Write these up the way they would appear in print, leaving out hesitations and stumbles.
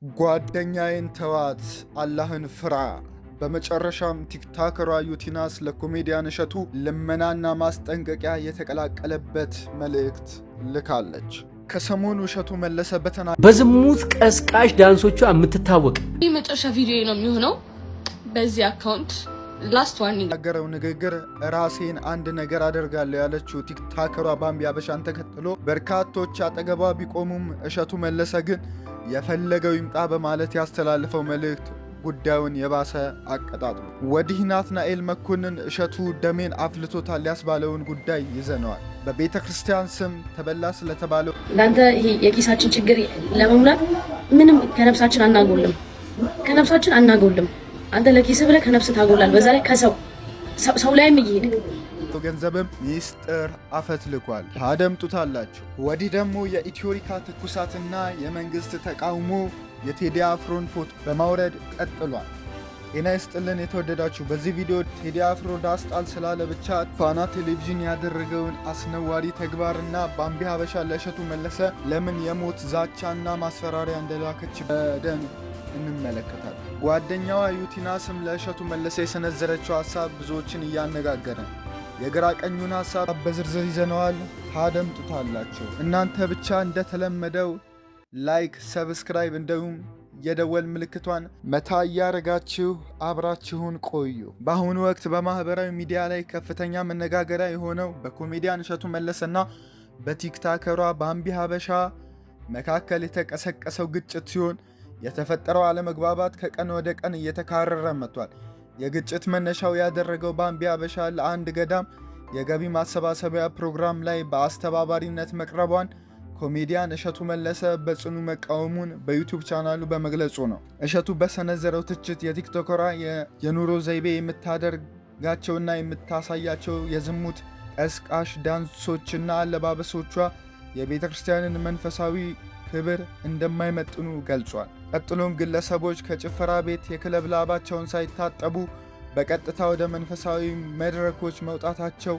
ጓደኛዬን ተዋት፣ አላህን ፍራ። በመጨረሻም ቲክቶከሯ ዩቲናስ ለኮሜዲያን እሸቱ ልመናና ማስጠንቀቂያ የተቀላቀለበት መልእክት ልካለች። ከሰሞኑ እሸቱ መለሰ በዝሙት ቀስቃሽ ዳንሶቿ የምትታወቅ የመጨረሻ ቪዲዮ ነው የሚሆነው በዚህ አካውንት ላስት ዋርኒንግ ያገረው ንግግር ራሴን አንድ ነገር አደርጋለሁ ያለችው ቲክቶከሯ ባምቢ አበሻን ተከትሎ በርካቶች አጠገቧ ቢቆሙም እሸቱ መለሰ ግን የፈለገው ይምጣ በማለት ያስተላልፈው መልእክት ጉዳዩን የባሰ አቀጣጥሎ ወዲህ ናትናኤል መኮንን እሸቱ ደሜን አፍልቶታል ያስባለውን ጉዳይ ይዘነዋል። በቤተ ክርስቲያን ስም ተበላ ስለተባለው ላንተ ይሄ የኪሳችን ችግር ለመሙላት ምንም ከነፍሳችን አናጎልም። አንተ ለኪስ ብለህ ከነፍስ ታጎላል። በዛ ላይ ከሰው ላይም እየሄደ ገንዘብም ሚስጥር አፈትልኳል። ታደምጡታላችሁ። ወዲህ ደግሞ የኢትዮሪካ ትኩሳትና የመንግስት ተቃውሞ የቴዲ አፍሮን ፎቶ በማውረድ ቀጥሏል። ጤና ይስጥልን የተወደዳችሁ። በዚህ ቪዲዮ ቴዲ አፍሮ ዳስጣል ስላለ ብቻ ፋና ቴሌቪዥን ያደረገውን አስነዋሪ ተግባርና ባምቢ ሀበሻ ለእሸቱ መለሰ ለምን የሞት ዛቻና ማስፈራሪያ እንደላከች በደንብ እንመለከታለን። ጓደኛዋ ዩቲናስም ለእሸቱ መለሰ የሰነዘረችው ሀሳብ ብዙዎችን እያነጋገረ ነው። የግራ ቀኙን ሀሳብ በዝርዝር ይዘነዋል። ታደምጡታላችሁ። እናንተ ብቻ እንደተለመደው ላይክ፣ ሰብስክራይብ እንዲሁም የደወል ምልክቷን መታ እያደረጋችሁ አብራችሁን ቆዩ። በአሁኑ ወቅት በማህበራዊ ሚዲያ ላይ ከፍተኛ መነጋገሪያ የሆነው በኮሜዲያን እሸቱ መለሰና በቲክቶከሯ ባምቢ ሀበሻ መካከል የተቀሰቀሰው ግጭት ሲሆን የተፈጠረው አለመግባባት ከቀን ወደ ቀን እየተካረረ መጥቷል። የግጭት መነሻው ያደረገው ባምቢ ሀበሻ ለአንድ ገዳም የገቢ ማሰባሰቢያ ፕሮግራም ላይ በአስተባባሪነት መቅረቧን ኮሜዲያን እሸቱ መለሰ በጽኑ መቃወሙን በዩቲዩብ ቻናሉ በመግለጹ ነው። እሸቱ በሰነዘረው ትችት የቲክቶከሯ የኑሮ ዘይቤ የምታደርጋቸውና የምታሳያቸው የዝሙት ቀስቃሽ ዳንሶችና አለባበሶቿ የቤተ ክርስቲያንን መንፈሳዊ ክብር እንደማይመጥኑ ገልጿል። ቀጥሎም ግለሰቦች ከጭፈራ ቤት የክለብ ላባቸውን ሳይታጠቡ በቀጥታ ወደ መንፈሳዊ መድረኮች መውጣታቸው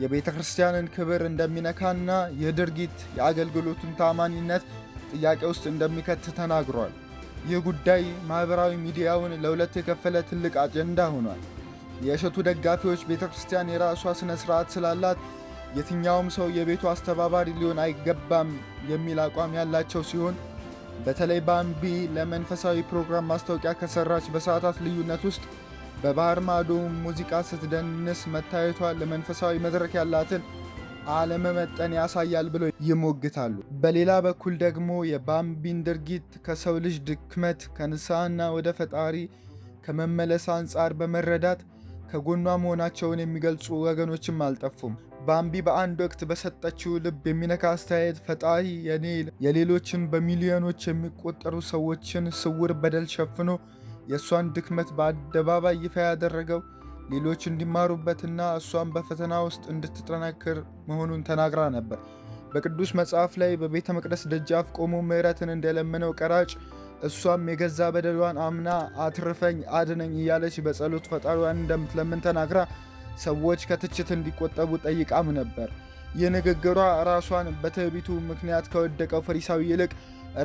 የቤተ ክርስቲያንን ክብር እንደሚነካና የድርጊት የአገልግሎቱን ታማኒነት ጥያቄ ውስጥ እንደሚከት ተናግሯል። ይህ ጉዳይ ማኅበራዊ ሚዲያውን ለሁለት የከፈለ ትልቅ አጀንዳ ሆኗል። የእሸቱ ደጋፊዎች ቤተ ክርስቲያን የራሷ ሥነ ሥርዓት ስላላት የትኛውም ሰው የቤቱ አስተባባሪ ሊሆን አይገባም የሚል አቋም ያላቸው ሲሆን በተለይ ባምቢ ለመንፈሳዊ ፕሮግራም ማስታወቂያ ከሰራች በሰዓታት ልዩነት ውስጥ በባህር ማዶ ሙዚቃ ስትደንስ መታየቷ ለመንፈሳዊ መድረክ ያላትን አለመመጠን ያሳያል ብለው ይሞግታሉ። በሌላ በኩል ደግሞ የባምቢን ድርጊት ከሰው ልጅ ድክመት ከንስሐና ወደ ፈጣሪ ከመመለስ አንጻር በመረዳት ከጎኗ መሆናቸውን የሚገልጹ ወገኖችም አልጠፉም። ባምቢ በአንድ ወቅት በሰጠችው ልብ የሚነካ አስተያየት ፈጣሪ የሌሎችን በሚሊዮኖች የሚቆጠሩ ሰዎችን ስውር በደል ሸፍኖ የእሷን ድክመት በአደባባይ ይፋ ያደረገው ሌሎች እንዲማሩበትና እሷን በፈተና ውስጥ እንድትጠነክር መሆኑን ተናግራ ነበር። በቅዱስ መጽሐፍ ላይ በቤተ መቅደስ ደጃፍ ቆሞ ምሕረትን እንደለመነው ቀራጭ እሷም የገዛ በደሏን አምና አትርፈኝ፣ አድነኝ እያለች በጸሎት ፈጣሪዋን እንደምትለምን ተናግራ ሰዎች ከትችት እንዲቆጠቡ ጠይቃም ነበር። ይህ ንግግሯ ራሷን በትዕቢቱ ምክንያት ከወደቀው ፈሪሳዊ ይልቅ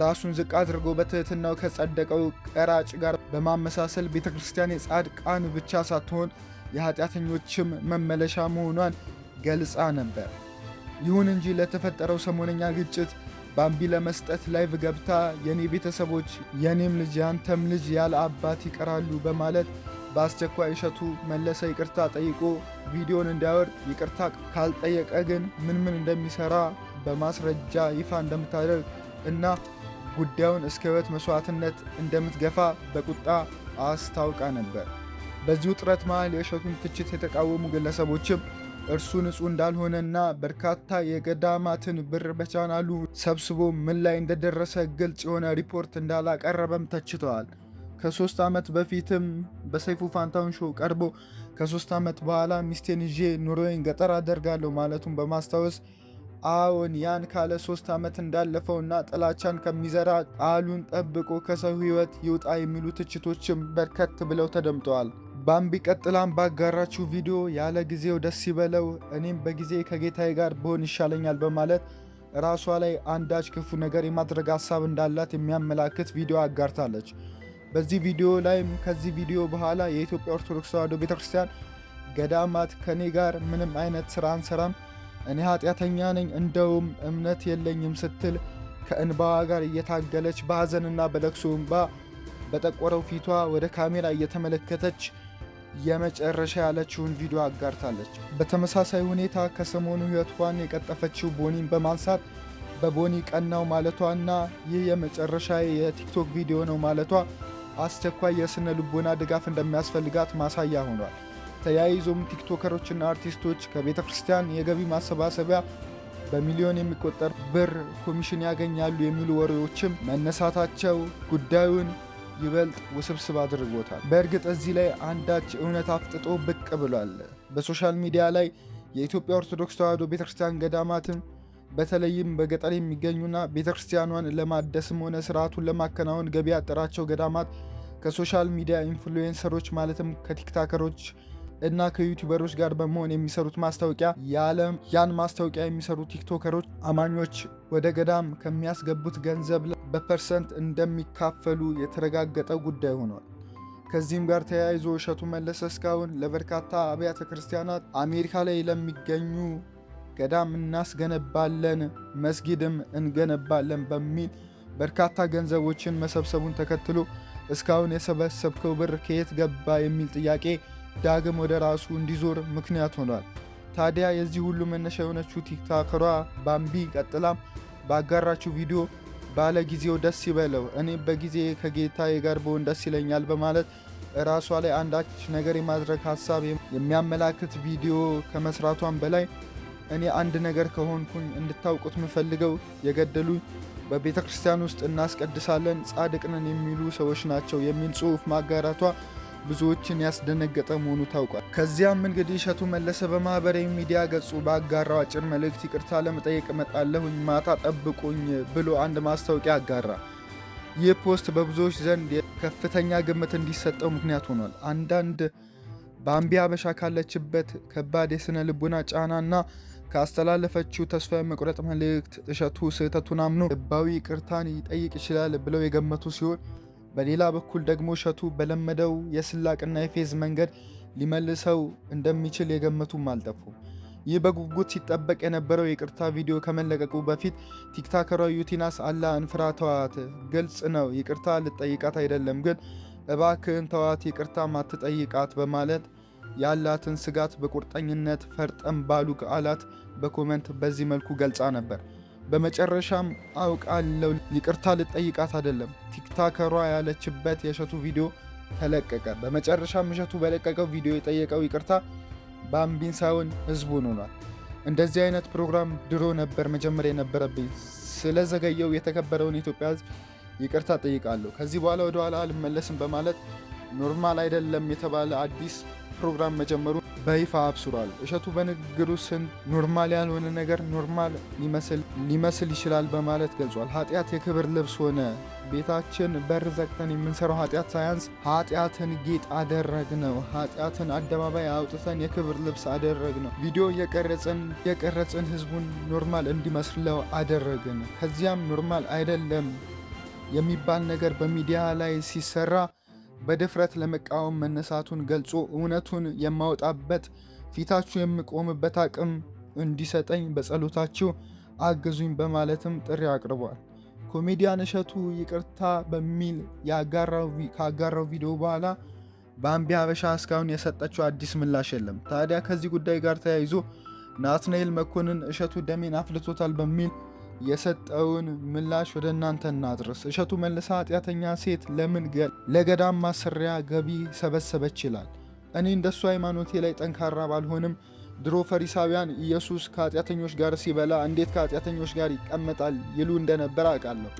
ራሱን ዝቅ አድርጎ በትህትናው ከጸደቀው ቀራጭ ጋር በማመሳሰል ቤተ ክርስቲያን የጻድቃን ብቻ ሳትሆን የኃጢአተኞችም መመለሻ መሆኗን ገልጻ ነበር። ይሁን እንጂ ለተፈጠረው ሰሞነኛ ግጭት ባምቢ ለመስጠት ላይቭ ገብታ የኔ ቤተሰቦች የኔም ልጅ ያንተም ልጅ ያለ አባት ይቀራሉ በማለት በአስቸኳይ እሸቱ መለሰ ይቅርታ ጠይቆ ቪዲዮን እንዲያወርድ ይቅርታ ካልጠየቀ ግን ምን እንደሚሰራ በማስረጃ ይፋ እንደምታደርግ እና ጉዳዩን እስከ ሕይወት መስዋዕትነት እንደምትገፋ በቁጣ አስታውቃ ነበር። በዚሁ ጥረት መሃል የእሸቱን ትችት የተቃወሙ ግለሰቦችም እርሱ ንጹሕ እንዳልሆነና በርካታ የገዳማትን ብር በቻናሉ ሰብስቦ ምን ላይ እንደደረሰ ግልጽ የሆነ ሪፖርት እንዳላቀረበም ተችተዋል። ከ3 ዓመት በፊትም በሰይፉ ፋንታውን ሾው ቀርቦ ከ3 ዓመት በኋላ ሚስቴን ይዤ ኑሮዬን ገጠር አደርጋለሁ ማለቱን በማስታወስ አዎን ያን ካለ 3 ዓመት እንዳለፈውና ጥላቻን ከሚዘራ ቃሉን ጠብቆ ከሰው ሕይወት ይውጣ የሚሉ ትችቶችም በርከት ብለው ተደምጠዋል። ባምቢ ቀጥላም ባጋራችው ቪዲዮ ያለ ጊዜው ደስ ይበለው፣ እኔም በጊዜ ከጌታዬ ጋር ብሆን ይሻለኛል በማለት ራሷ ላይ አንዳች ክፉ ነገር የማድረግ ሀሳብ እንዳላት የሚያመላክት ቪዲዮ አጋርታለች። በዚህ ቪዲዮ ላይም ከዚህ ቪዲዮ በኋላ የኢትዮጵያ ኦርቶዶክስ ተዋሕዶ ቤተክርስቲያን ገዳማት ከኔ ጋር ምንም አይነት ስራ አንሰራም፣ እኔ ኃጢአተኛ ነኝ፣ እንደውም እምነት የለኝም ስትል ከእንባዋ ጋር እየታገለች በሐዘንና በለቅሶ እንባ በጠቆረው ፊቷ ወደ ካሜራ እየተመለከተች የመጨረሻ ያለችውን ቪዲዮ አጋርታለች። በተመሳሳይ ሁኔታ ከሰሞኑ ሕይወቷን የቀጠፈችው ቦኒን በማንሳት በቦኒ ቀናው ማለቷና ይህ የመጨረሻ የቲክቶክ ቪዲዮ ነው ማለቷ አስቸኳይ የስነ ልቦና ድጋፍ እንደሚያስፈልጋት ማሳያ ሆኗል። ተያይዞም ቲክቶከሮችና አርቲስቶች ከቤተ ክርስቲያን የገቢ ማሰባሰቢያ በሚሊዮን የሚቆጠር ብር ኮሚሽን ያገኛሉ የሚሉ ወሬዎችም መነሳታቸው ጉዳዩን ይበልጥ ውስብስብ አድርጎታል። በእርግጥ እዚህ ላይ አንዳች እውነት አፍጥጦ ብቅ ብሏል። በሶሻል ሚዲያ ላይ የኢትዮጵያ ኦርቶዶክስ ተዋሕዶ ቤተክርስቲያን ገዳማትም በተለይም በገጠር የሚገኙና ቤተክርስቲያኗን ለማደስም ሆነ ስርዓቱን ለማከናወን ገቢ ያጠራቸው ገዳማት ከሶሻል ሚዲያ ኢንፍሉዌንሰሮች ማለትም ከቲክታከሮች እና ከዩቲዩበሮች ጋር በመሆን የሚሰሩት ማስታወቂያ ያን ማስታወቂያ የሚሰሩ ቲክቶከሮች አማኞች ወደ ገዳም ከሚያስገቡት ገንዘብ በፐርሰንት እንደሚካፈሉ የተረጋገጠ ጉዳይ ሆኗል። ከዚህም ጋር ተያይዞ እሸቱ መለሰ እስካሁን ለበርካታ አብያተ ክርስቲያናት አሜሪካ ላይ ለሚገኙ ገዳም እናስገነባለን፣ መስጊድም እንገነባለን በሚል በርካታ ገንዘቦችን መሰብሰቡን ተከትሎ እስካሁን የሰበሰብከው ብር ከየት ገባ የሚል ጥያቄ ዳግም ወደ ራሱ እንዲዞር ምክንያት ሆኗል። ታዲያ የዚህ ሁሉ መነሻ የሆነችው ቲክቶከሯ ባምቢ ቀጥላም ባጋራችው ቪዲዮ ባለ ጊዜው ደስ ይበለው፣ እኔ በጊዜ ከጌታዬ ጋር ብሆን ደስ ይለኛል በማለት ራሷ ላይ አንዳች ነገር የማድረግ ሀሳብ የሚያመላክት ቪዲዮ ከመስራቷን በላይ እኔ አንድ ነገር ከሆንኩኝ እንድታውቁት ምፈልገው የገደሉኝ በቤተ ክርስቲያን ውስጥ እናስቀድሳለን፣ ጻድቅ ነን የሚሉ ሰዎች ናቸው የሚል ጽሑፍ ማጋራቷ ብዙዎችን ያስደነገጠ መሆኑ ታውቋል። ከዚያም እንግዲህ እሸቱ መለሰ በማህበራዊ ሚዲያ ገጹ ባጋራው አጭር መልእክት ይቅርታ ለመጠየቅ እመጣለሁኝ፣ ማታ ጠብቁኝ ብሎ አንድ ማስታወቂያ አጋራ። ይህ ፖስት በብዙዎች ዘንድ ከፍተኛ ግምት እንዲሰጠው ምክንያት ሆኗል። አንዳንድ ባምቢ ሀበሻ ካለችበት ከባድ የስነ ልቡና ጫናና ካስተላለፈችው ተስፋ የመቁረጥ መልእክት እሸቱ ስህተቱን አምኖ ልባዊ ይቅርታን ይጠይቅ ይችላል ብለው የገመቱ ሲሆን፣ በሌላ በኩል ደግሞ እሸቱ በለመደው የስላቅና የፌዝ መንገድ ሊመልሰው እንደሚችል የገመቱም አልጠፉ። ይህ በጉጉት ሲጠበቅ የነበረው የይቅርታ ቪዲዮ ከመለቀቁ በፊት ቲክታከሯ ዩቲናስ አላህን ፍራ ተዋት፣ ግልጽ ነው ይቅርታ ልጠይቃት አይደለም፣ ግን እባክህን ተዋት ይቅርታ ማትጠይቃት በማለት ያላትን ስጋት በቁርጠኝነት ፈርጠም ባሉ ቃላት በኮመንት በዚህ መልኩ ገልጻ ነበር። በመጨረሻም አውቃለሁ ይቅርታ ልጠይቃት አይደለም ቲክታከሯ ያለችበት የእሸቱ ቪዲዮ ተለቀቀ። በመጨረሻም እሸቱ በለቀቀው ቪዲዮ የጠየቀው ይቅርታ ባምቢን ሳይሆን ህዝቡን ሆኗል። እንደዚህ አይነት ፕሮግራም ድሮ ነበር መጀመሪያ የነበረብኝ። ስለዘገየው የተከበረውን የኢትዮጵያ ህዝብ ይቅርታ ጠይቃለሁ። ከዚህ በኋላ ወደ ኋላ አልመለስም በማለት ኖርማል አይደለም የተባለ አዲስ ፕሮግራም መጀመሩ በይፋ አብስሯል። እሸቱ በንግግሩ ኖርማል ያልሆነ ነገር ኖርማል ሊመስል ይችላል በማለት ገልጿል። ኃጢአት የክብር ልብስ ሆነ። ቤታችን በር ዘግተን የምንሰራው ኃጢአት ሳያንስ ኃጢአትን ጌጥ አደረግነው። ኃጢአትን አደባባይ አውጥተን የክብር ልብስ አደረግነው። ቪዲዮ የቀረጽን ህዝቡን ኖርማል እንዲመስለው አደረግን። ከዚያም ኖርማል አይደለም የሚባል ነገር በሚዲያ ላይ ሲሰራ በድፍረት ለመቃወም መነሳቱን ገልጾ እውነቱን የማወጣበት ፊታችሁ የምቆምበት አቅም እንዲሰጠኝ በጸሎታችሁ አግዙኝ በማለትም ጥሪ አቅርቧል። ኮሜዲያን እሸቱ ይቅርታ በሚል ካጋራው ቪዲዮ በኋላ ባምቢ ሀበሻ እስካሁን የሰጠችው አዲስ ምላሽ የለም። ታዲያ ከዚህ ጉዳይ ጋር ተያይዞ ናትናኤል መኮንን እሸቱ ደሜን አፍልቶታል በሚል የሰጠውን ምላሽ ወደ እናንተ እናድርስ። እሸቱ መለሰ ኃጢአተኛ ሴት ለምን ለገዳም ማሰሪያ ገቢ ሰበሰበች ይላል። እኔ እንደሱ ሃይማኖቴ ላይ ጠንካራ ባልሆንም ድሮ ፈሪሳውያን ኢየሱስ ከኃጢአተኞች ጋር ሲበላ እንዴት ከኃጢአተኞች ጋር ይቀመጣል ይሉ እንደነበር አውቃለሁ።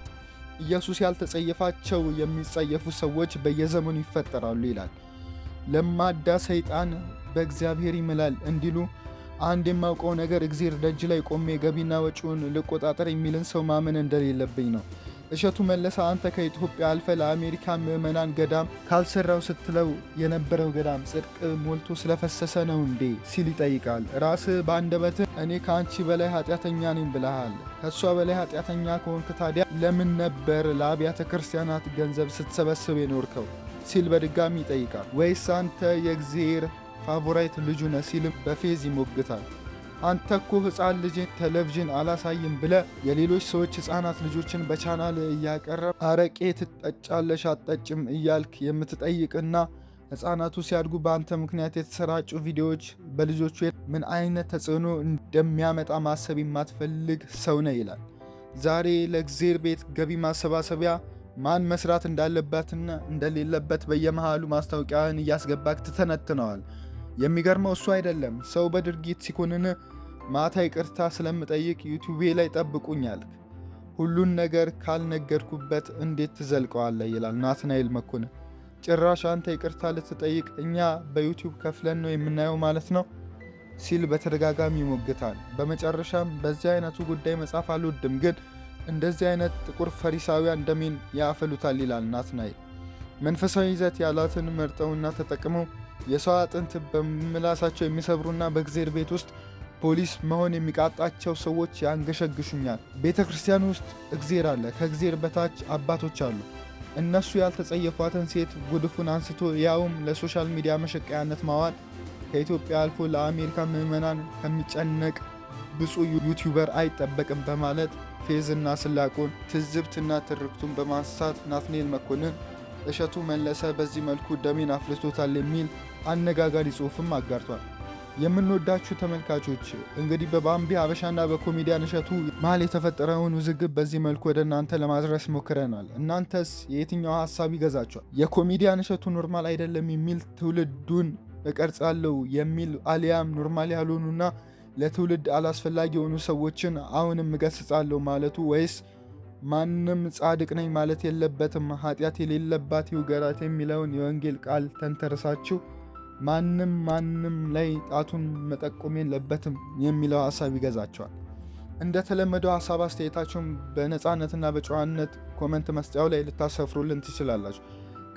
ኢየሱስ ያልተጸየፋቸው የሚጸየፉ ሰዎች በየዘመኑ ይፈጠራሉ ይላል። ለማዳ ሰይጣን በእግዚአብሔር ይምላል እንዲሉ አንድ የማውቀው ነገር እግዚአብሔር ደጅ ላይ ቆሜ ገቢና ወጪውን ልቆጣጠር የሚልን ሰው ማመን እንደሌለብኝ ነው። እሸቱ መለሰ አንተ ከኢትዮጵያ አልፈ ለአሜሪካ ምዕመናን ገዳም ካልሰራው ስትለው የነበረው ገዳም ጽድቅ ሞልቶ ስለፈሰሰ ነው እንዴ ሲል ይጠይቃል። ራስህ በአንደበትህ እኔ ከአንቺ በላይ ኃጢአተኛ ነኝ ብለሃል። ከእሷ በላይ ኃጢአተኛ ከሆንክ ታዲያ ለምን ነበር ለአብያተ ክርስቲያናት ገንዘብ ስትሰበስብ የኖርከው ሲል በድጋሚ ይጠይቃል። ወይስ አንተ የእግዚአብሔር ፋቮራይት ልጁ ነህ ሲልም በፌዝ ይሞግታል። አንተ እኮ ሕፃን ልጅን ቴሌቪዥን አላሳይም ብለ የሌሎች ሰዎች ሕፃናት ልጆችን በቻናል እያቀረብ አረቄ ትጠጫለሽ አትጠጭም እያልክ የምትጠይቅና ሕፃናቱ ሲያድጉ በአንተ ምክንያት የተሰራጩ ቪዲዮዎች በልጆቹ ምን አይነት ተጽዕኖ እንደሚያመጣ ማሰብ የማትፈልግ ሰው ነህ ይላል። ዛሬ ለእግዚአብሔር ቤት ገቢ ማሰባሰቢያ ማን መስራት እንዳለበትና እንደሌለበት በየመሃሉ ማስታወቂያን እያስገባክ ትተነትነዋል። የሚገርመው እሱ አይደለም ሰው በድርጊት ሲኮንን ማታ ይቅርታ ስለምጠይቅ ዩቲዩቤ ላይ ጠብቁኛል። ሁሉን ነገር ካልነገርኩበት እንዴት ትዘልቀዋለህ ይላል ናትናኤል መኮንን። ጭራሽ አንተ ይቅርታ ልትጠይቅ እኛ በዩቲዩብ ከፍለን ነው የምናየው ማለት ነው ሲል በተደጋጋሚ ይሞግታል። በመጨረሻም በዚህ አይነቱ ጉዳይ መጻፍ አልወድም፣ ግን እንደዚህ አይነት ጥቁር ፈሪሳውያን ደሜን ያፈሉታል ይላል ናትናኤል። መንፈሳዊ ይዘት ያላትን መርጠውና ተጠቅመው የሰው አጥንት በምላሳቸው የሚሰብሩና በእግዚአብሔር ቤት ውስጥ ፖሊስ መሆን የሚቃጣቸው ሰዎች ያንገሸግሹኛል። ቤተ ክርስቲያን ውስጥ እግዚአብሔር አለ፣ ከእግዚአብሔር በታች አባቶች አሉ። እነሱ ያልተጸየፏትን ሴት ጉድፉን አንስቶ ያውም ለሶሻል ሚዲያ መሸቀያነት ማዋል ከኢትዮጵያ አልፎ ለአሜሪካ ምዕመናን ከሚጨነቅ ብፁዕ ዩቲዩበር አይጠበቅም በማለት ፌዝና ስላቆን ትዝብትና ትርክቱን በማንሳት ናትናኤል መኮንን እሸቱ መለሰ በዚህ መልኩ ደሜን አፍልቶታል የሚል አነጋጋሪ ጽሑፍም አጋርቷል። የምንወዳችሁ ተመልካቾች እንግዲህ በባምቢ ሀበሻና በኮሜዲያን እሸቱ መሀል የተፈጠረውን ውዝግብ በዚህ መልኩ ወደ እናንተ ለማድረስ ሞክረናል። እናንተስ የየትኛው ሀሳብ ይገዛችኋል? የኮሜዲያን እሸቱ ኖርማል አይደለም የሚል ትውልዱን እቀርጻለሁ የሚል አሊያም ኖርማል ያልሆኑና ለትውልድ አላስፈላጊ የሆኑ ሰዎችን አሁንም እገስጻለሁ ማለቱ፣ ወይስ ማንም ጻድቅ ነኝ ማለት የለበትም ኃጢአት የሌለባት ይውገራት የሚለውን የወንጌል ቃል ተንተርሳችሁ ማንም ላይ ጣቱን መጠቆም የለበትም የሚለው ሀሳብ ይገዛቸዋል? እንደተለመደው ሀሳብ አስተያየታችሁን በነፃነትና በጨዋነት ኮመንት መስጫው ላይ ልታሰፍሩልን ትችላላችሁ።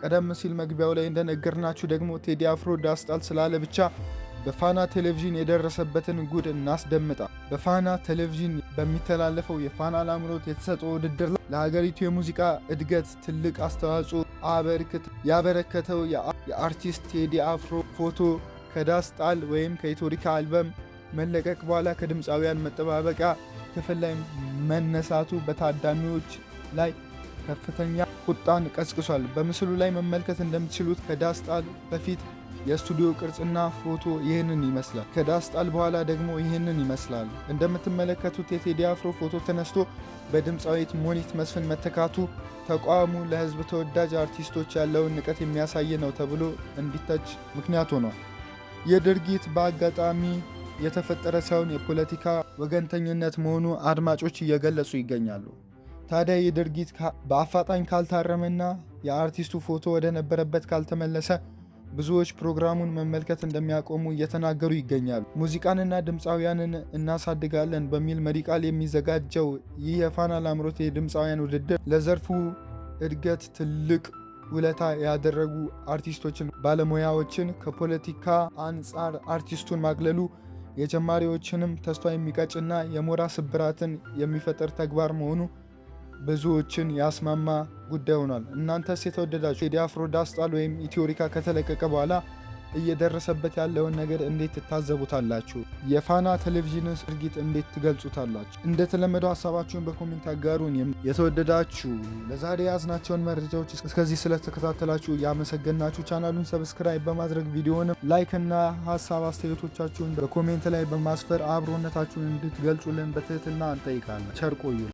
ቀደም ሲል መግቢያው ላይ እንደነገርናችሁ ደግሞ ቴዲ አፍሮ ዳስጣል ስላለ ብቻ በፋና ቴሌቪዥን የደረሰበትን ጉድ እናስደምጣ። በፋና ቴሌቪዥን በሚተላለፈው የፋና ላምሮት የተሰጠው ውድድር ላይ ለሀገሪቱ የሙዚቃ እድገት ትልቅ አስተዋጽኦ ያበረከተው የአርቲስት ቴዲ አፍሮ ፎቶ ከዳስጣል ወይም ከኢትዮሪካ አልበም መለቀቅ በኋላ ከድምፃውያን መጠባበቂያ ክፍል ላይ መነሳቱ በታዳሚዎች ላይ ከፍተኛ ቁጣን ቀስቅሷል። በምስሉ ላይ መመልከት እንደምትችሉት ከዳስጣል በፊት የስቱዲዮ ቅርጽና ፎቶ ይህንን ይመስላል። ከዳስጣል በኋላ ደግሞ ይህንን ይመስላል። እንደምትመለከቱት የቴዲ አፍሮ ፎቶ ተነስቶ በድምፃዊት ሞኒት መስፍን መተካቱ ተቋሙ ለሕዝብ ተወዳጅ አርቲስቶች ያለውን ንቀት የሚያሳይ ነው ተብሎ እንዲተች ምክንያት ሆኗል። ይህ ድርጊት በአጋጣሚ የተፈጠረ ሳይሆን የፖለቲካ ወገንተኝነት መሆኑ አድማጮች እየገለጹ ይገኛሉ። ታዲያ ይህ ድርጊት በአፋጣኝ ካልታረመና የአርቲስቱ ፎቶ ወደ ነበረበት ካልተመለሰ ብዙዎች ፕሮግራሙን መመልከት እንደሚያቆሙ እየተናገሩ ይገኛሉ። ሙዚቃንና ድምፃውያንን እናሳድጋለን በሚል መሪ ቃል የሚዘጋጀው ይህ የፋና ላምሮት የድምፃውያን ውድድር ለዘርፉ እድገት ትልቅ ውለታ ያደረጉ አርቲስቶችን፣ ባለሙያዎችን ከፖለቲካ አንጻር አርቲስቱን ማግለሉ የጀማሪዎችንም ተስፋ የሚቀጭና የሞራ ስብራትን የሚፈጥር ተግባር መሆኑ ብዙዎችን ያስማማ ጉዳይ ሆኗል። እናንተስ የተወደዳችሁ ቴዲ አፍሮ ዳስጣል ወይም ኢትዮሪካ ከተለቀቀ በኋላ እየደረሰበት ያለውን ነገር እንዴት ትታዘቡታላችሁ? የፋና ቴሌቪዥን ድርጊት እንዴት ትገልጹታላችሁ? እንደተለመደው ሀሳባችሁን በኮሜንት አጋሩን። የተወደዳችሁ ለዛሬ ያዝናቸውን መረጃዎች እስከዚህ ስለተከታተላችሁ ያመሰገናችሁ። ቻናሉን ሰብስክራይብ በማድረግ ቪዲዮንም ላይክ እና ሀሳብ አስተያየቶቻችሁን በኮሜንት ላይ በማስፈር አብሮነታችሁን እንድትገልጹልን በትህትና እንጠይቃለን። ቸር ቆዩ።